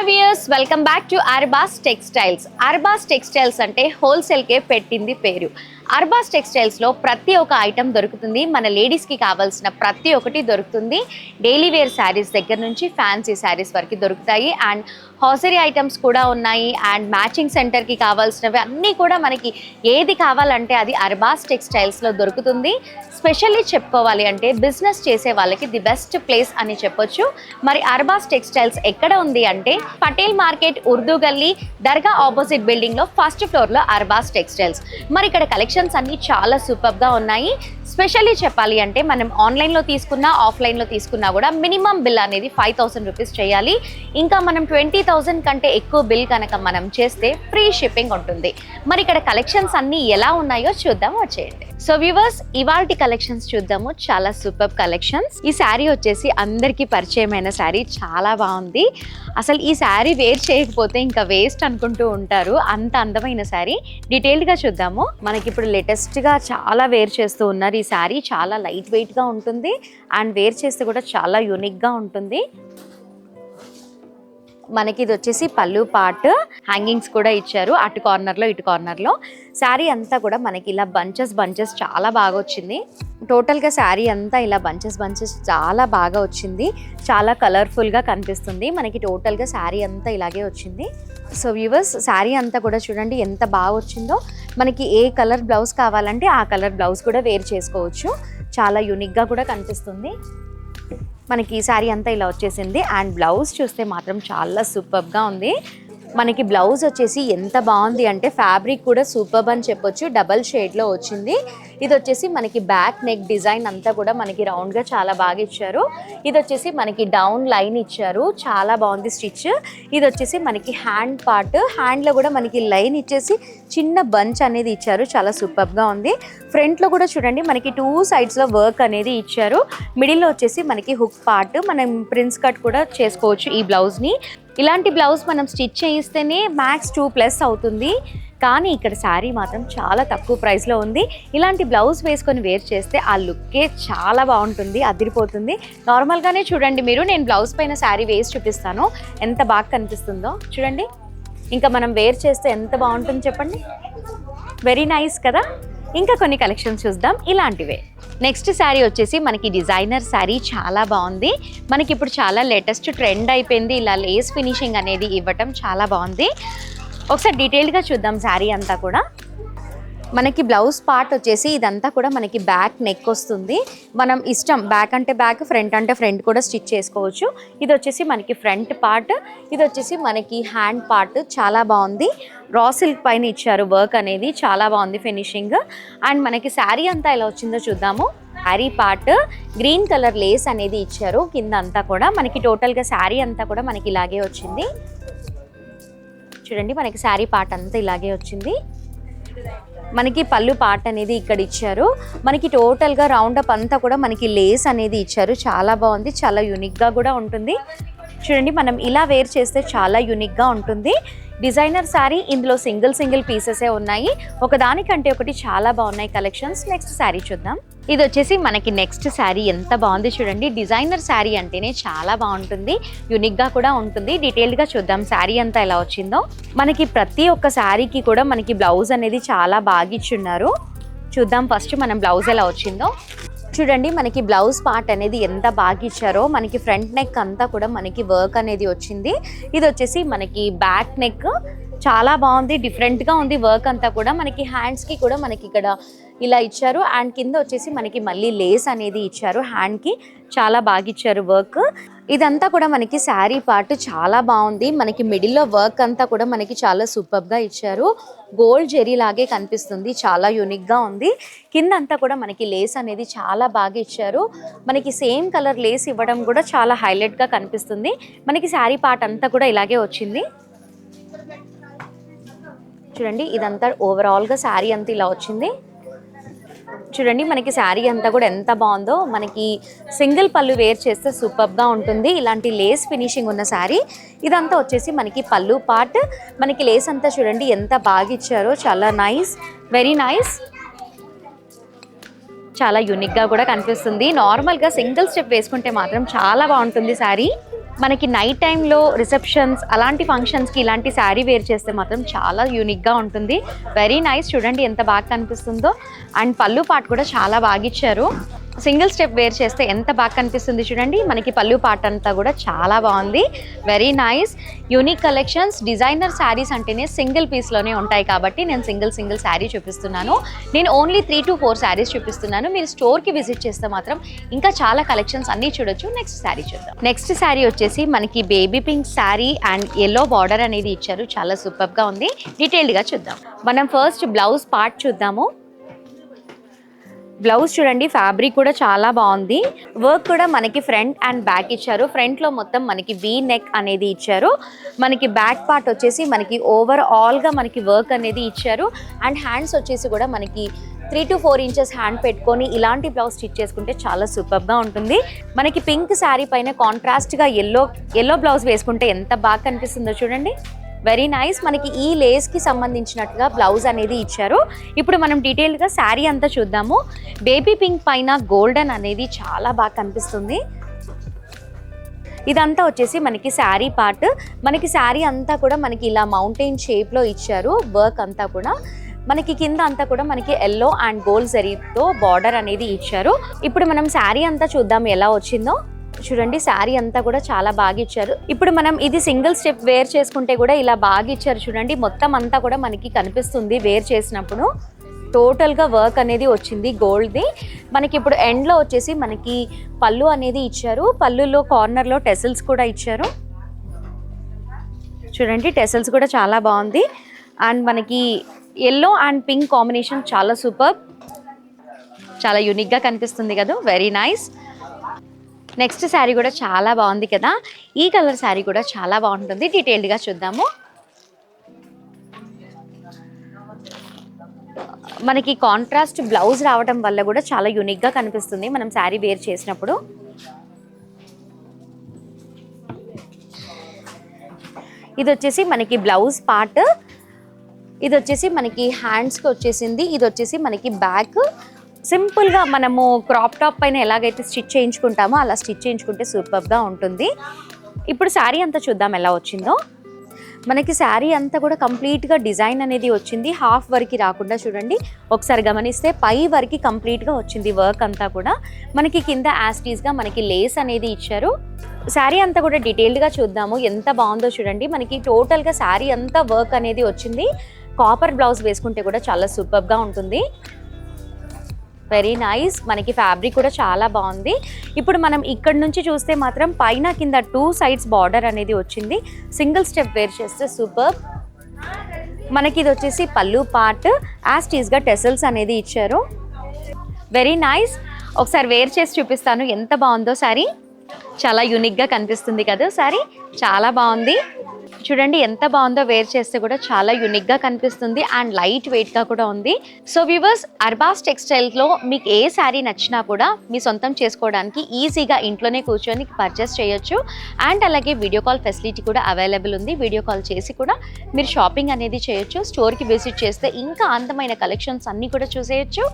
Hi viewers, welcome back to Arbaz textiles. Arbaz textiles అంటే హోల్సేల్కే పెట్టింది పేరు. అర్బాస్ టెక్స్టైల్స్లో ప్రతి ఒక్క ఐటెం దొరుకుతుంది. మన లేడీస్కి కావాల్సిన ప్రతి ఒక్కటి దొరుకుతుంది. డైలీ వేర్ శారీస్ దగ్గర నుంచి ఫ్యాన్సీ శారీస్ వరకు దొరుకుతాయి. అండ్ హౌసరీ ఐటమ్స్ కూడా ఉన్నాయి. అండ్ మ్యాచింగ్ సెంటర్కి కావాల్సినవి అన్నీ కూడా మనకి ఏది కావాలంటే అది అర్బాస్ టెక్స్టైల్స్లో దొరుకుతుంది. స్పెషల్లీ చెప్పుకోవాలి అంటే బిజినెస్ చేసే వాళ్ళకి ది బెస్ట్ ప్లేస్ అని చెప్పొచ్చు. మరి అర్బాస్ టెక్స్టైల్స్ ఎక్కడ ఉంది అంటే పటేల్ మార్కెట్, ఉర్దూ గల్లీ, దర్గా ఆపోజిట్ బిల్డింగ్లో ఫస్ట్ ఫ్లోర్లో అర్బాస్ టెక్స్టైల్స్. మరి ఇక్కడ కలెక్షన్స్ అన్నీ చాలా సూపర్గా ఉన్నాయి. స్పెషల్లీ చెప్పాలి అంటే మనం ఆన్లైన్లో తీసుకున్నా ఆఫ్లైన్లో తీసుకున్నా కూడా మినిమం బిల్ అనేది 5,000 రూపీస్ చేయాలి. ఇంకా మనం 20,000 కంటే ఎక్కువ బిల్ కనుక మనం చేస్తే ఫ్రీ షిప్పింగ్ ఉంటుంది. మరి ఇక్కడ కలెక్షన్స్ అన్నీ ఎలా ఉన్నాయో చూద్దాం, వచ్చేయండి. సో వ్యూవర్స్, ఇవాల్టి కలెక్షన్స్ చూద్దాము. చాలా సూపర్ కలెక్షన్స్. ఈ శారీ వచ్చేసి అందరికీ పరిచయమైన శారీ, చాలా బాగుంది. అసలు ఈ శారీ వేర్ చేయకపోతే ఇంకా వేస్ట్ అనుకుంటూ ఉంటారు, అంత అందమైన శారీ. డీటెయిల్డ్గా చూద్దాము. మనకి ఇప్పుడు లేటెస్ట్గా చాలా వేర్ చేస్తూ ఉన్నారు. ఈ శారీ చాలా లైట్ వెయిట్గా ఉంటుంది అండ్ వేర్ చేస్తే కూడా చాలా యూనిక్గా ఉంటుంది. మనకి ఇది వచ్చేసి పళ్ళు పార్ట్, హ్యాంగింగ్స్ కూడా ఇచ్చారు అటు కార్నర్లో ఇటు కార్నర్లో. శారీ అంతా కూడా మనకి ఇలా బంచెస్ చాలా బాగా వచ్చింది. టోటల్గా శారీ అంతా ఇలా బంచెస్ చాలా బాగా వచ్చింది. చాలా కలర్ఫుల్గా కనిపిస్తుంది. మనకి టోటల్గా శారీ అంతా ఇలాగే వచ్చింది. సో వ్యూవర్స్, శారీ అంతా కూడా చూడండి ఎంత బాగా వచ్చిందో. మనకి ఏ కలర్ బ్లౌజ్ కావాలంటే ఆ కలర్ బ్లౌజ్ కూడా వేర్ చేసుకోవచ్చు. చాలా యూనిక్గా కూడా కనిపిస్తుంది. మనకి ఈ శారీ అంతా ఇలా వచ్చేసింది. అండ్ బ్లౌజ్ చూస్తే మాత్రం చాలా సూపర్గా ఉంది. మనకి బ్లౌజ్ వచ్చేసి ఎంత బాగుంది అంటే ఫ్యాబ్రిక్ కూడా సూపర్ అని చెప్పొచ్చు. డబల్ షేడ్లో వచ్చింది. ఇది వచ్చేసి మనకి బ్యాక్ నెక్ డిజైన్ అంతా కూడా మనకి రౌండ్గా చాలా బాగా ఇచ్చారు. ఇది వచ్చేసి మనకి డౌన్ లైన్ ఇచ్చారు, చాలా బాగుంది స్టిచ్. ఇది వచ్చేసి మనకి హ్యాండ్ పార్ట్, హ్యాండ్లో కూడా మనకి లైన్ ఇచ్చేసి చిన్న బంచ్ అనేది ఇచ్చారు, చాలా సూపర్గా ఉంది. ఫ్రంట్లో కూడా చూడండి మనకి 2 సైడ్స్లో వర్క్ అనేది ఇచ్చారు. మిడిల్లో వచ్చేసి మనకి హుక్ పార్ట్, మనం ప్రిన్స్ కట్ కూడా చేసుకోవచ్చు ఈ బ్లౌజ్ని. ఇలాంటి బ్లౌజ్ మనం స్టిచ్ చేయిస్తేనే మ్యాక్స్ 2+ అవుతుంది. కానీ ఇక్కడ శారీ మాత్రం చాలా తక్కువ ప్రైస్లో ఉంది. ఇలాంటి బ్లౌజ్ వేసుకొని వేర్ చేస్తే ఆ లుక్కే చాలా బాగుంటుంది, అదిరిపోతుంది. నార్మల్గానే చూడండి మీరు, నేను బ్లౌజ్ పైన శారీ వేసి చూపిస్తాను ఎంత బాగా కనిపిస్తుందో చూడండి. ఇంకా మనం వేర్ చేస్తే ఎంత బాగుంటుంది చెప్పండి. వెరీ నైస్ కదా. ఇంకా కొన్ని కలెక్షన్స్ చూద్దాం ఇలాంటివే. నెక్స్ట్ శారీ వచ్చేసి మనకి డిజైనర్ శారీ, చాలా బాగుంది. మనకి ఇప్పుడు చాలా లేటెస్ట్ ట్రెండ్ అయిపోయింది ఇలా లేస్ ఫినిషింగ్ అనేది ఇవ్వటం, చాలా బాగుంది. ఒకసారి డీటెయిల్డ్గా చూద్దాం శారీ అంతా కూడా. మనకి బ్లౌజ్ పార్ట్ వచ్చేసి ఇదంతా కూడా మనకి బ్యాక్ నెక్ వస్తుంది. మనం ఇష్టం, బ్యాక్ అంటే బ్యాక్, ఫ్రంట్ అంటే ఫ్రంట్ కూడా స్టిచ్ చేసుకోవచ్చు. ఇది వచ్చేసి మనకి ఫ్రంట్ పార్ట్, ఇది వచ్చేసి మనకి హ్యాండ్ పార్ట్, చాలా బాగుంది. రా సిల్క్ పైన ఇచ్చారు వర్క్ అనేది, చాలా బాగుంది ఫినిషింగ్. అండ్ మనకి శారీ అంతా ఎలా వచ్చిందో చూద్దాము. Sari part green colour Lay's అనేది ఇచ్చారు కింద అంతా కూడా. మనకి టోటల్గా శారీ అంతా కూడా మనకి ఇలాగే వచ్చింది. చూడండి మనకి శారీ పార్ట్ అంతా ఇలాగే వచ్చింది. మనకి పళ్ళు పార్ట్ అనేది ఇక్కడ ఇచ్చారు. మనకి టోటల్గా రౌండ్ అప్ అంతా కూడా మనకి లేస్ అనేది ఇచ్చారు, చాలా బాగుంది, చాలా యూనిక్గా కూడా ఉంటుంది. చూడండి మనం ఇలా వేర్ చేస్తే చాలా యూనిక్గా ఉంటుంది. డిజైనర్ శారీ, ఇందులో సింగిల్ పీసెసే ఉన్నాయి. ఒకదానికంటే ఒకటి చాలా బాగున్నాయి కలెక్షన్స్. నెక్స్ట్ శారీ చూద్దాం. ఇది వచ్చేసి మనకి నెక్స్ట్ శారీ, ఎంత బాగుంది చూడండి. డిజైనర్ శారీ అంటేనే చాలా బాగుంటుంది, యూనిక్గా కూడా ఉంటుంది. డీటెయిల్డ్గా చూద్దాం శారీ అంతా ఎలా వచ్చిందో. మనకి ప్రతి ఒక్క శారీకి కూడా మనకి బ్లౌజ్ అనేది చాలా బాగా ఇచ్చున్నారు. చూద్దాం ఫస్ట్ మనం బ్లౌజ్ ఎలా వచ్చిందో. చూడండి మనకి బ్లౌజ్ పార్ట్ అనేది ఎంత బాగా ఇచ్చారో. మనకి ఫ్రంట్ నెక్ అంతా కూడా మనకి వర్క్ అనేది వచ్చింది. ఇది వచ్చేసి మనకి బ్యాక్ నెక్, చాలా బాగుంది, డిఫరెంట్గా ఉంది వర్క్ అంతా కూడా. మనకి హ్యాండ్స్కి కూడా మనకి ఇక్కడ ఇలా ఇచ్చారు. అండ్ కింద వచ్చేసి మనకి మళ్ళీ లేస్ అనేది ఇచ్చారు హ్యాండ్కి, చాలా బాగా ఇచ్చారు వర్క్. ఇదంతా కూడా మనకి శారీ పార్ట్, చాలా బాగుంది. మనకి మిడిల్లో వర్క్ అంతా కూడా మనకి చాలా సూపర్గా ఇచ్చారు. గోల్డ్ జెరీ లాగే కనిపిస్తుంది, చాలా యూనిక్గా ఉంది. కింద అంతా కూడా మనకి లేస్ అనేది చాలా బాగా ఇచ్చారు. మనకి సేమ్ కలర్ లేస్ ఇవ్వడం కూడా చాలా హైలైట్గా కనిపిస్తుంది. మనకి శారీ పార్ట్ అంతా కూడా ఇలాగే వచ్చింది. చూడండి ఇదంతా ఓవరాల్గా శారీ అంతా ఇలా వచ్చింది. చూడండి మనకి శారీ అంతా కూడా ఎంత బాగుందో. మనకి సింగిల్ పళ్ళు వేర్ చేస్తే సూపర్గా ఉంటుంది, ఇలాంటి లేస్ ఫినిషింగ్ ఉన్న శారీ. ఇదంతా వచ్చేసి మనకి పళ్ళు పార్ట్, మనకి లేస్ అంతా చూడండి ఎంత బాగా ఇచ్చారో, చాలా నైస్, వెరీ నైస్, చాలా యూనిక్గా కూడా కనిపిస్తుంది. నార్మల్గా సింగిల్ స్టెప్ వేసుకుంటే మాత్రం చాలా బాగుంటుంది శారీ. మనకి నైట్ టైంలో రిసెప్షన్స్ అలాంటి ఫంక్షన్స్కి ఇలాంటి శారీ వేర్ చేస్తే మాత్రం చాలా యూనిక్గా ఉంటుంది. Very nice. చూడండి ఎంత బాగా కనిపిస్తుందో. అండ్ పళ్ళు పాటు కూడా చాలా బాగా ఇచ్చారు. సింగిల్ స్టెప్ వేర్ చేస్తే ఎంత బాగా కనిపిస్తుంది చూడండి. మనకి పళ్ళు పాట అంతా కూడా చాలా బాగుంది. Very nice. Unique collections. Designer saris అంటేనే సింగిల్ పీస్లోనే ఉంటాయి కాబట్టి నేను సింగిల్ శారీ చూపిస్తున్నాను. నేను ఓన్లీ 3 to 4 శారీస్ చూపిస్తున్నాను. మీరు స్టోర్కి విజిట్ చేస్తే మాత్రం ఇంకా చాలా కలెక్షన్స్ అన్నీ చూడొచ్చు. నెక్స్ట్ శారీ చూద్దాం. నెక్స్ట్ శారీ వచ్చేసి మనకి baby pink sari and yellow border అనేది ఇచ్చారు. చాలా సూపర్గా ఉంది. డీటెయిల్డ్గా చూద్దాం. మనం ఫస్ట్ బ్లౌజ్ పార్ట్ చూద్దాము. బ్లౌజ్ చూడండి, ఫ్యాబ్రిక్ కూడా చాలా బాగుంది. వర్క్ కూడా మనకి ఫ్రంట్ అండ్ బ్యాక్ ఇచ్చారు. ఫ్రంట్లో మొత్తం మనకి వీ నెక్ అనేది ఇచ్చారు. మనకి బ్యాక్ పార్ట్ వచ్చేసి మనకి ఓవరాల్గా మనకి వర్క్ అనేది ఇచ్చారు. అండ్ హ్యాండ్స్ వచ్చేసి కూడా మనకి 3 to 4 inches హ్యాండ్ పెట్టుకొని ఇలాంటి బ్లౌజ్ స్టిచ్ చేసుకుంటే చాలా సూపర్గా ఉంటుంది. మనకి పింక్ శారీ పైన కాంట్రాస్ట్గా ఎల్లో బ్లౌజ్ వేసుకుంటే ఎంత బాగా కనిపిస్తుందో చూడండి. Very nice. మనకి ఈ లేస్కి సంబంధించినట్టుగా బ్లౌజ్ అనేది ఇచ్చారు. ఇప్పుడు మనం డీటెయిల్గా శారీ అంతా చూద్దాము. బేబీ పింక్ పైన గోల్డెన్ అనేది చాలా బాగా కనిపిస్తుంది. ఇదంతా వచ్చేసి మనకి శారీ పార్ట్. మనకి శారీ అంతా కూడా మనకి ఇలా మౌంటైన్ షేప్లో ఇచ్చారు. వర్క్ అంతా కూడా మనకి కింద అంతా కూడా మనకి ఎల్లో అండ్ గోల్డ్ జరీతో బార్డర్ అనేది ఇచ్చారు. ఇప్పుడు మనం శారీ అంతా చూద్దాం ఎలా వచ్చిందో. చూడండి శారీ అంతా కూడా చాలా బాగా ఇచ్చారు. ఇప్పుడు మనం ఇది సింగిల్ స్టెప్ వేర్ చేసుకుంటే కూడా ఇలా బాగా ఇచ్చారు చూడండి. మొత్తం అంతా కూడా మనకి కనిపిస్తుంది వేర్ చేసినప్పుడు. టోటల్గా వర్క్ అనేది వచ్చింది గోల్డ్ది. మనకి ఇప్పుడు ఎండ్లో వచ్చేసి మనకి పళ్ళు అనేది ఇచ్చారు. పళ్ళులో కార్నర్లో టెసల్స్ కూడా ఇచ్చారు. చూడండి టెసల్స్ కూడా చాలా బాగుంది. అండ్ మనకి ఎల్లో అండ్ పింక్ కాంబినేషన్ చాలా సూపర్, చాలా యూనిక్గా కనిపిస్తుంది కదా. Very nice. నెక్స్ట్ శారీ కూడా చాలా బాగుంది కదా. ఈ కలర్ శారీ కూడా చాలా బాగుంటుంది. డీటెయిల్డ్గా చూద్దాము. మనకి కాంట్రాస్ట్ బ్లౌజ్ రావడం వల్ల కూడా చాలా యూనిక్గా కనిపిస్తుంది మనం శారీ వేర్ చేసినప్పుడు. ఇది వచ్చేసి మనకి బ్లౌజ్ పార్ట్. ఇది వచ్చేసి మనకి హ్యాండ్స్కి వచ్చేసింది. ఇది వచ్చేసి మనకి బ్యాక్. సింపుల్గా మనము క్రాప్ టాప్ పైన ఎలాగైతే స్టిచ్ చేయించుకుంటామో అలా స్టిచ్ చేయించుకుంటే సూపర్గా ఉంటుంది. ఇప్పుడు శారీ అంతా చూద్దాం ఎలా వచ్చిందో. మనకి శారీ అంతా కూడా కంప్లీట్గా డిజైన్ అనేది వచ్చింది. హాఫ్ వరకు రాకుండా చూడండి ఒకసారి గమనిస్తే పై వరకు కంప్లీట్గా వచ్చింది వర్క్ అంతా కూడా. మనకి కింద యాస్టీస్గా మనకి లేస్ అనేది ఇచ్చారు. శారీ అంతా కూడా డీటెయిల్డ్గా చూద్దాము. ఎంత బాగుందో చూడండి. మనకి టోటల్గా శారీ అంతా వర్క్ అనేది వచ్చింది. కాపర్ బ్లౌజ్ వేసుకుంటే కూడా చాలా సూపర్గా ఉంటుంది. Very nice. మనకి ఫ్యాబ్రిక్ కూడా చాలా బాగుంది. ఇప్పుడు మనం ఇక్కడ నుంచి చూస్తే మాత్రం పైన కింద 2 sides బార్డర్ అనేది వచ్చింది. సింగిల్ స్టెప్ వేర్ చేస్తే సూపర్. మనకి ఇది వచ్చేసి పళ్ళు పార్ట్. యాస్టీస్గా టెసల్స్ అనేది ఇచ్చారు. Very nice. ఒకసారి వేర్ చేసి చూపిస్తాను ఎంత బాగుందో శారీ. చాలా యూనిక్గా కనిపిస్తుంది కదా శారీ. చాలా బాగుంది. చూడండి ఎంత బాగుందో. వేర్ చేస్తే కూడా చాలా యూనిక్గా కనిపిస్తుంది అండ్ లైట్ వెయిట్గా కూడా ఉంది. సో వ్యూవర్స్, అర్బాస్ టెక్స్టైల్స్లో మీకు ఏ శారీ నచ్చినా కూడా మీ సొంతం చేసుకోవడానికి ఈజీగా ఇంట్లోనే కూర్చొని పర్చేస్ చేయొచ్చు. అండ్ అలాగే వీడియో కాల్ ఫెసిలిటీ కూడా అవైలబుల్ ఉంది. వీడియో కాల్ చేసి కూడా మీరు షాపింగ్ అనేది చేయొచ్చు. స్టోర్కి విజిట్ చేస్తే ఇంకా అందమైన కలెక్షన్స్ అన్నీ కూడా చూసేయచ్చు.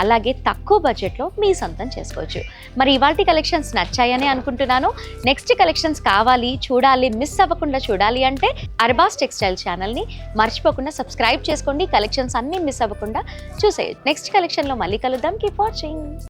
అలాగే తక్కువ బడ్జెట్లో మీ సొంతం చేసుకోవచ్చు. మరి ఇవాల్టి కలెక్షన్స్ నచ్చాయని అనుకుంటున్నాను. నెక్స్ట్ కలెక్షన్స్ కావాలి, చూడాలి, మిస్ అవ్వకుండా చూడాలి అంటే అర్బాస్ టెక్స్టైల్ ఛానల్ని మర్చిపోకుండా సబ్స్క్రైబ్ చేసుకోండి. కలెక్షన్స్ అన్నీ మిస్ అవ్వకుండా చూసేయచ్చు. నెక్స్ట్ కలెక్షన్లో మళ్ళీ కలుద్దాం. Keep watching.